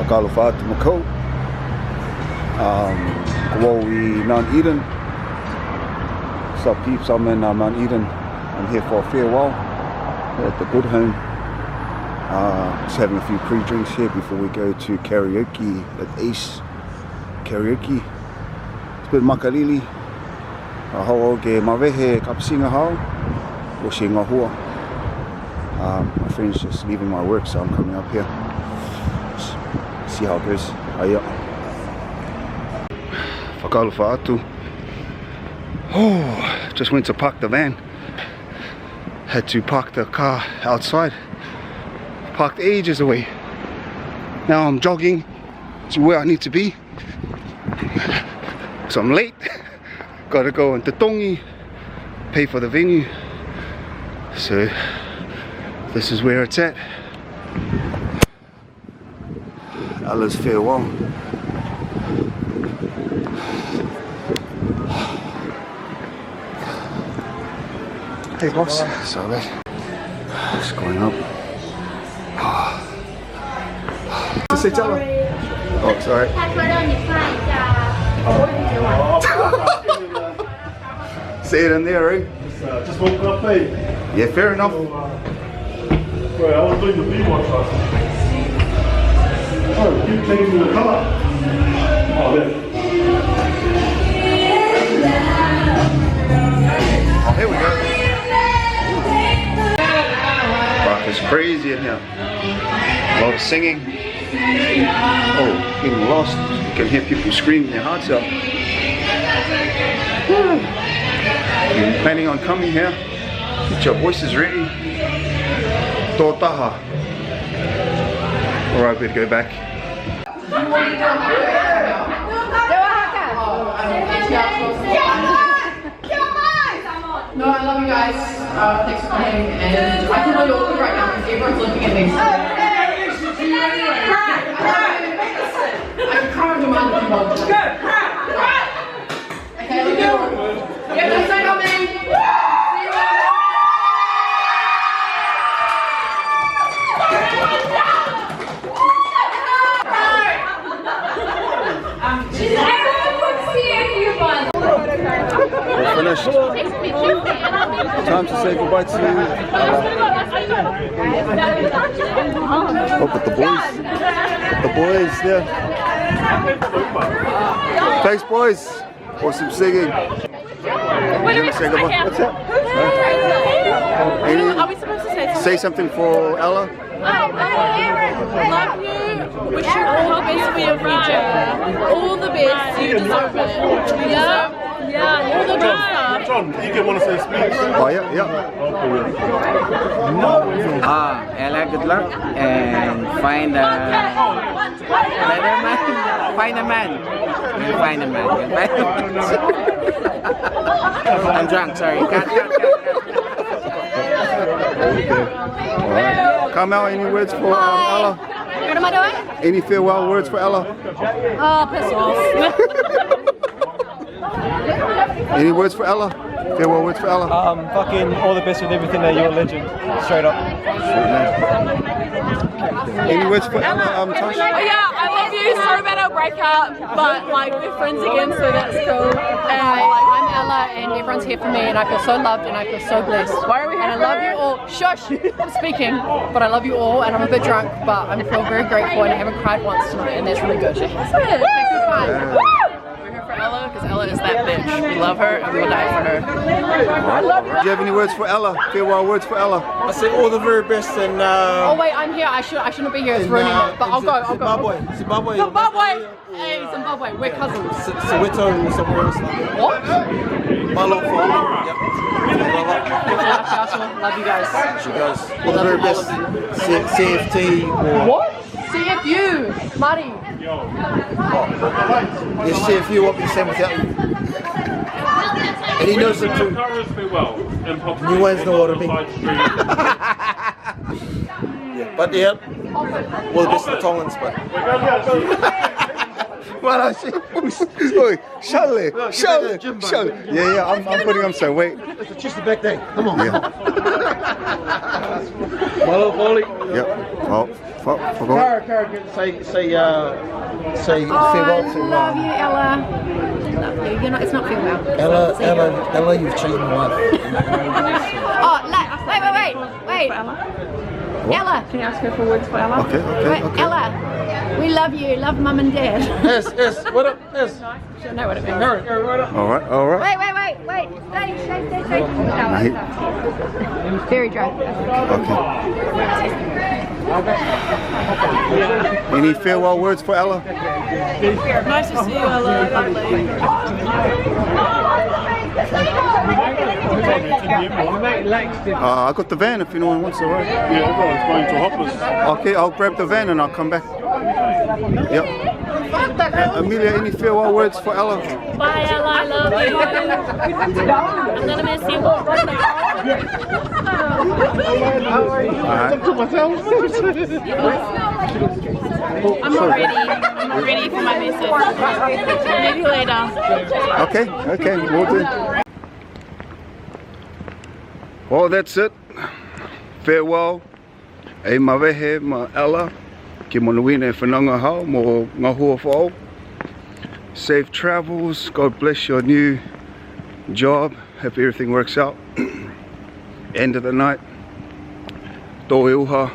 Whakalofa atu Macau. Well, we Mount Eden. What's up, peeps? I'm in Mount Eden. I'm here for a farewell at the good home. Just having a few pre-drinks here before we go to karaoke at Ace Karaoke. It's a bit makarili. Hau ke mawehe kapasinga hau. O she ngahua. My friend's just leaving my work, so I'm coming up here. See how it goes. Aia. Whakalofa atu. Oh, just went to park the van. Had to park the car outside. Parked ages away. Now I'm jogging to where I need to be. So I'm late. Gotta go into Tongi, pay for the venue. So this is where it's at. Ella's farewell. Hey boss. Sorry. It's going up. Say tell her. Oh, sorry. Say it in there, right? Just woke up, eh? Yeah, fair enough. Well, I was doing the V-watch last night. Oh, keep changing the colour. Oh, there. Oh, here we go. Wow, it's crazy in here. A lot of singing. Oh, getting lost. You can hear people screaming their hearts out. You're planning on coming here? Get your voices ready. Tō taha. Alright, we'd go back. No, I love you guys. Thanks for coming. And I feel really awkward right now because everyone's looking at me. I can cry on demand if you want. Okay, let's go. Yeah, let's say on me. We're finished. Time to say goodbye to look at the boys. The boys there. Thanks, boys. Awesome singing. What do we say goodbye? What's that? Are we supposed to Say something for Ella. love you. Wish you all the best for your future. All the best. You deserve it. Yeah. Yeah, all the good stuff. John, you can want to say speech. Oh yeah, yeah. Ella, good luck and find a better man. Find a man. You find a man. I'm drunk, sorry. Cut. Okay. Alright. Come out, any words for Ella? What am I doing? Any farewell words for Ella? Oh, piss off. Any words for Ella? Farewell words for Ella? Fucking all the best with everything there, you're a legend. Straight up. Any words for Ella, Tosh? Oh yeah, I love you. Sorry about our breakup, but like we're friends again, so that's cool. And I'm Ella, and everyone's here for me, and I feel so loved, and I feel so blessed. Why are we here? And I love you all. Shush, I'm speaking, but I love you all, and I'm a bit drunk, but I feel very grateful, and I haven't cried once tonight, and that's really good. That's it. Thank you, fine. Yeah. Ella, because Ella is that bitch. We love her and we'll die for her. Do you have any words for Ella? Farewell words for Ella? I say all the very best and Oh wait, I'm here. I shouldn't be here. It's ruining it. But I'll go. Zimbabwe. Zimbabwe. Hey, Zimbabwe. We're cousins. Soweto or somewhere else. What? Malo for Love you guys. She goes, all the very best. CFT or... What? CFU. Marty. Yes, CFU won't be the same without you. And he knows it too. New ones know what I mean. Yeah, but yeah, all the best to the Tongans, but... What I see? Oi, Charlie. Yeah, I'm putting on so wait. It's just the back day. Come on. Yeah. Malo, Polly. Yep. Well, Forgot. Say Oh, farewell I to love you, Ella. I love you. You're not, it's not farewell. Ella, you've changed my life. Oh, wait. Ella. Can you ask her for words for Ella? Okay. Ella, we love you. Love Mum and Dad. Yes, what up? Yes. She'll know what it means. All right. Wait. Stay. Nah, Very dry. Okay. Any farewell words for Ella? Nice to see you, Ella. Lovely. I got the van if anyone wants to ride. Yeah, everyone's going to Hoppers. Okay, I'll grab the van and I'll come back. Yep. Amelia, any farewell words for Ella? Bye, Ella. I love you. I'm gonna miss you. I'm not ready. I'm not ready for my message. Maybe later. Okay, we'll do. Well, that's it. Farewell. E mawehe ma Ella. Ki monuine whananga hau mo ngā hua whao. Safe travels. God bless your new job. Hope everything works out. End of the night. Tō e uha.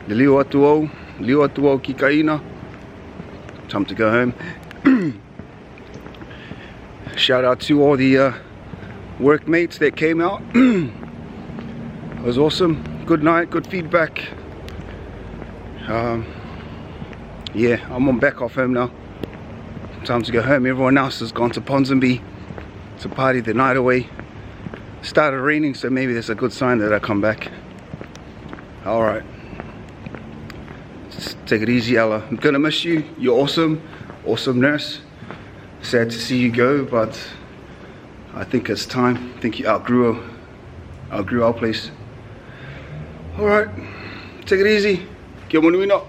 Le liu atu au ki kaina. Time to go home. Shout out to all the workmates that came out. It was awesome. Good night, good feedback. Yeah, I'm on back off home now. Time to go home. Everyone else has gone to Ponsonby to party the night away. Started raining, so maybe that's a good sign that I come back. Alright. Just take it easy, Ella. I'm gonna miss you. You're awesome. Awesome nurse. Sad to see you go, but I think it's time. I think you outgrew our place. Alright. Take it easy. Kia monuina.